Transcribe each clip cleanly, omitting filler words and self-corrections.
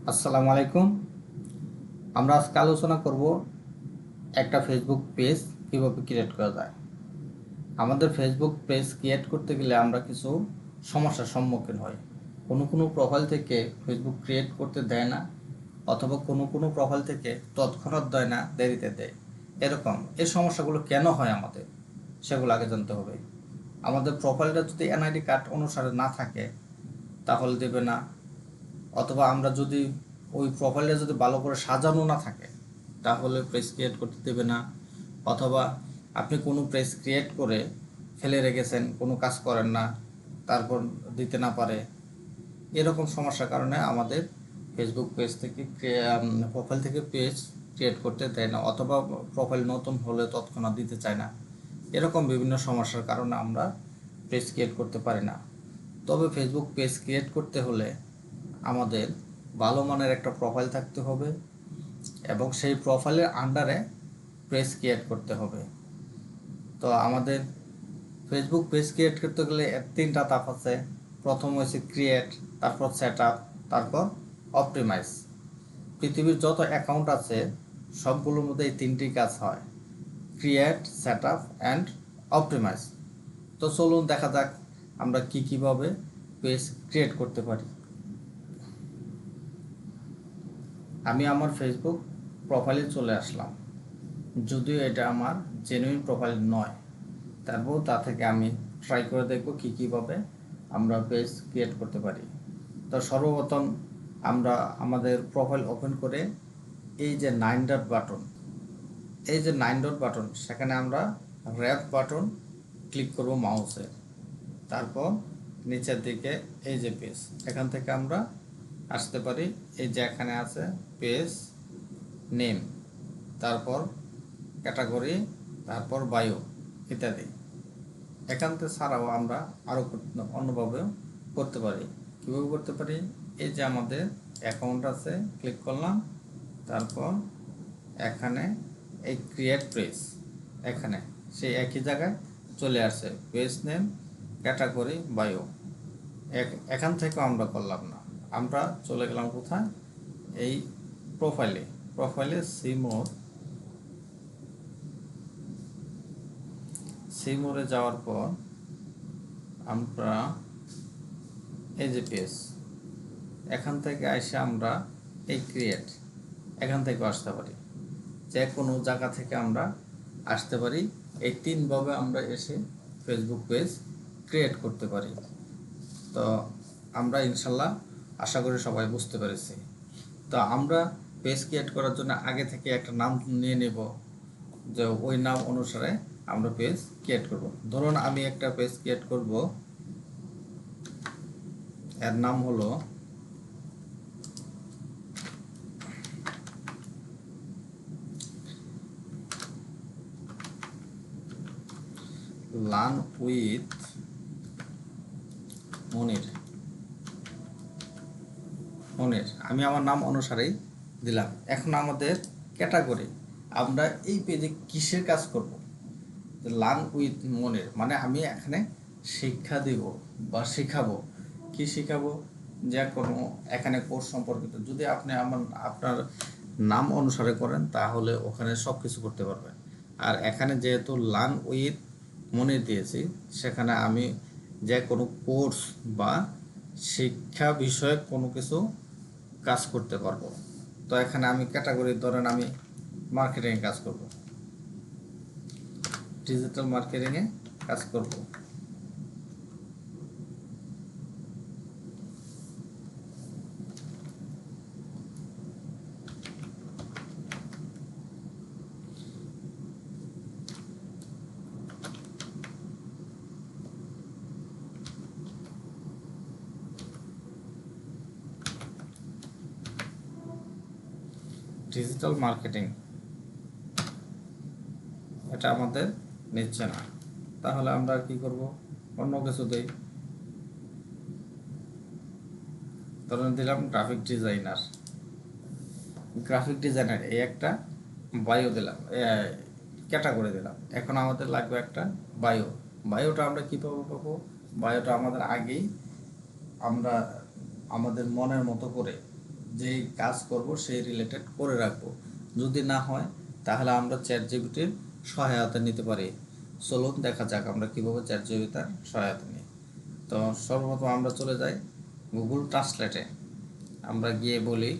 আসসালামু আলাইকুম। আমরা আজকে আলোচনা করব একটা ফেসবুক পেজ কীভাবে ক্রিয়েট করা যায়। আমাদের ফেসবুক পেজ ক্রিয়েট করতে গেলে আমরা কিছু সমস্যার সম্মুখীন হই। কোনো প্রোফাইল থেকে ফেসবুক ক্রিয়েট করতে দেয় না, অথবা কোনো প্রোফাইল থেকে তৎক্ষণাৎ দেয় না, দেরিতে দেয়। এরকম এই সমস্যাগুলো কেন হয় আমাদের, সেগুলো আগে জানতে হবে। আমাদের প্রোফাইলটা যদি এনআইডি কার্ড অনুসারে না থাকে তাহলে দেবে না, অথবা আমরা যদি ওই প্রোফাইলটা যদি ভালো করে সাজানো না থাকে তাহলে পেজ ক্রিয়েট করতে দেবে না, অথবা আপনি কোনো পেজ ক্রিয়েট করে ফেলে রেখেছেন, কোনো কাজ করেন না, তারপর দিতে না পারে। এরকম সমস্যার কারণে আমাদের ফেসবুক পেজ থেকে প্রোফাইল থেকে পেজ ক্রিয়েট করতে দেয় না, অথবা প্রোফাইল নতুন হলে তৎক্ষণাৎ দিতে চায় না। এরকম বিভিন্ন সমস্যার কারণে আমরা পেজ ক্রিয়েট করতে পারি না। তবে ফেসবুক পেজ ক্রিয়েট করতে হলে আমাদের ভালো মানের একটা প্রোফাইল থাকতে হবে, এবং সেই প্রোফাইলের আন্ডারে পেজ ক্রিয়েট করতে হবে। তো আমাদের ফেসবুক পেজ ক্রিয়েট করতে গেলে তিনটা ধাপ আছে। প্রথম হচ্ছে ক্রিয়েট, তারপর সেট আপ, তারপর অপটিমাইজ। পৃথিবীর যত অ্যাকাউন্ট আছে সবগুলোর মধ্যে এই তিনটি কাজ হয়: create, set up and optimize. তো চলুন দেখা যাক আমরা কীভাবে পেজ ক্রিয়েট করতে পারি। আমি আমার ফেসবুক প্রোফাইলে চলে আসলাম, যদিও এটা আমার জেনুইন প্রোফাইল নয়, তারপর তা থেকে আমি ট্রাই করে দেখব কীভাবে আমরা পেজ ক্রিয়েট করতে পারি। তো সর্বপ্রথম আমরা আমাদের প্রোফাইল ওপেন করে এই যে 9 ডট বাটন, সেখানে আমরা র্যাপ বাটন ক্লিক করব মাউসের। তারপর নিচের দিকে এই যে পেজ, এখান থেকে আমরা আসতে পারি এই যে এখানে আছে পেজ নেম, তারপর ক্যাটাগরি, তারপর বায়ো ইত্যাদি। এখান থেকে ছাড়াও আমরা আরও অন্যভাবেও করতে পারি। কীভাবে করতে পারি? এই যে আমাদের অ্যাকাউন্ট আছে, ক্লিক করলাম, তারপর এখানে এই ক্রিয়েট পেজ, এখানে সেই একই জায়গায় চলে আসে পেজ নেম, ক্যাটাগরি, বায়ো। এখান থেকেও আমরা করলাম না, আমরা চলে গেলাম কোথায়? এই প্রোফাইলে সিমোরে যাওয়ার পর আমরা এই যে পেজ, এখান থেকে এসে আমরা এই ক্রিয়েট, এখান থেকে আসতে পারি, যে কোনো জায়গা থেকে আমরা আসতে পারি। এই তিনভাবে আমরা এসে ফেসবুক পেজ ক্রিয়েট করতে পারি। তো আমরা ইনশাল্লাহ আশা করি সবাই বুঝতে পেরেছি। তো আমরা পেজ ক্রিয়েট করার জন্য আগে থেকে একটা নাম নিয়ে নেব, যে ওই নাম অনুসারে আমরা পেজ ক্রিয়েট করব। ধরুন আমি একটা পেজ ক্রিয়েট করব, এর নাম হলো লার্ন উইথ মনির। আমি আমার নাম অনুসারেই দিলাম। এখন আমাদের ক্যাটাগরি, আমরা এই পেজে কিসের কাজ করব? লার্ন উইথ মনির মানে আমি এখানে শিক্ষা দিব বা শেখাবো। কি শেখাবো? যে কোনো এখানে কোর্স সম্পর্কিত। যদি আপনি আপনার নাম অনুসারে করেন তাহলে ওখানে সব কিছু করতে পারবেন। আর এখানে যেহেতু লার্ন উইথ মনির দিয়েছি, সেখানে আমি যে কোনো কোর্স বা শিক্ষা বিষয়ক কোনো কিছু কাজ করতে পারবো। তো এখানে আমি ক্যাটাগরি, ধরেন আমি মার্কেটিংয়ে কাজ করব, ডিজিটাল মার্কেটিংয়ে কাজ করব। ডিজিটাল মার্কেটিং এটা আমাদের নিচ্ছে না, তাহলে আমরা কি করব? অন্য কিছু দেই। ধরুন দিলাম গ্রাফিক ডিজাইনার, এই একটা বায়ো দিলাম, ক্যাটাগরি দিলাম। এখন আমাদের লাগবে একটা বায়োটা আমরা কীভাবে পাবো? বায়োটা আমাদের আগেই আমরা আমাদের মনের মতো করে যেই কাজ করব সেই রিলেটেড করে রাখবো। যদি না হয় তাহলে আমরা চ্যাট জিপিটির সহায়তা নিতে পারি। চলুন দেখা যাক আমরা কীভাবে চ্যাট জিপিটির সহায়তা নিই। তো সর্বপ্রথম আমরা চলে যাই গুগল ট্রান্সলেটে। আমরা গিয়ে বলি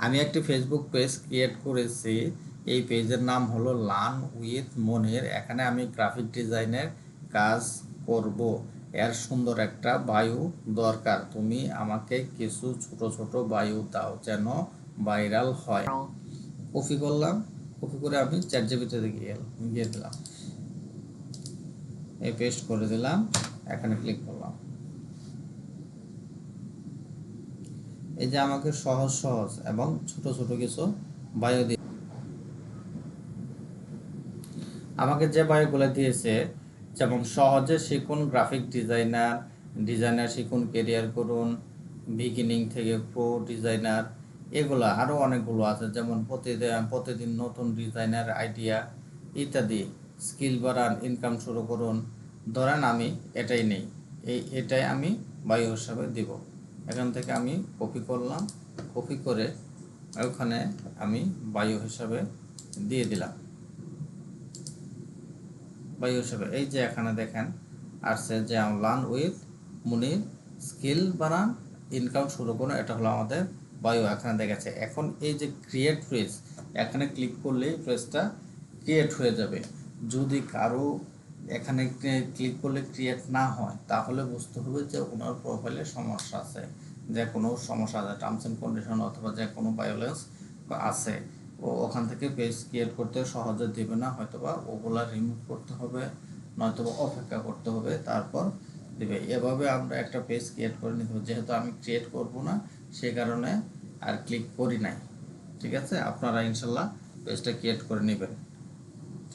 আমি একটি ফেসবুক পেজ ক্রিয়েট করেছি। এই পেজের নাম হলো লার্ন উইথ মনির। এখানে আমি গ্রাফিক ডিজাইনের কাজ করব। এর সুন্দর একটা বায়ু দরকার। তুমি আমাকে কিছু ছোট ছোট বায়ু দাও যেন ভাইরাল হয়। কপি করলাম, কপি করে আমি চ্যাট জিপিটিতে গিয়ে দিলাম, এই পেস্ট করে দিলাম, এখানে ক্লিক করলাম। এই যে আমাকে সহজ সহজ এবং ছোট ছোট কিছু বায়ু দিয়ে আমাকে যে বায়োগুলো দিয়েছে, যেমন সহজে শিখুন গ্রাফিক ডিজাইনার শিখুন, কেরিয়ার করুন, বিগিনিং থেকে প্রো ডিজাইনার, এগুলো আরও অনেকগুলো আছে, যেমন প্রতিদিন নতুন ডিজাইনার আইডিয়া ইত্যাদি, স্কিল বাড়ান, ইনকাম শুরু করুন। ধরেন আমি এটাই নেই, এটাই আমি বায়ু হিসাবে দিব। এখান থেকে আমি কপি করলাম, কপি করে ওখানে আমি বায়ু হিসাবে দিয়ে দিলাম। বায়ু হিসাবে এই যে এখানে দেখেন আসছে যে লার্ন উইথ মুনির, স্কিল বানান, ইনকাম শুরু করুন, এটা হলো আমাদের বায়ু এখানে দেখাচ্ছে। এখন এই যে ক্রিয়েট পেজ, এখানে ক্লিক করলে পেজটা ক্রিয়েট হয়ে যাবে। যদি কারো এখানে ক্লিক করলে ক্রিয়েট না হয় তাহলে বুঝতে হবে যে ওনার প্রোফাইলে সমস্যা আছে, যে কোনো সমস্যা আছে, টার্মস অ্যান্ড কন্ডিশন অথবা যে কোনো ভায়োলেন্স আছে। ওখান থেকে পেজ ক্রিয়েট করতে সহজে দেবে না, হয়তোবা ওগুলা রিমুভ করতে হবে, নয়তোবা অপেক্ষা করতে হবে, তারপর দেবে। এভাবে আমরা একটা পেজ ক্রিয়েট করে নিতে হবে। যেহেতু আমি ক্রিয়েট করব না সেই কারণে আর ক্লিক করি নাই। ঠিক আছে, আপনারা ইনশাল্লাহ পেজটা ক্রিয়েট করে নেবেন।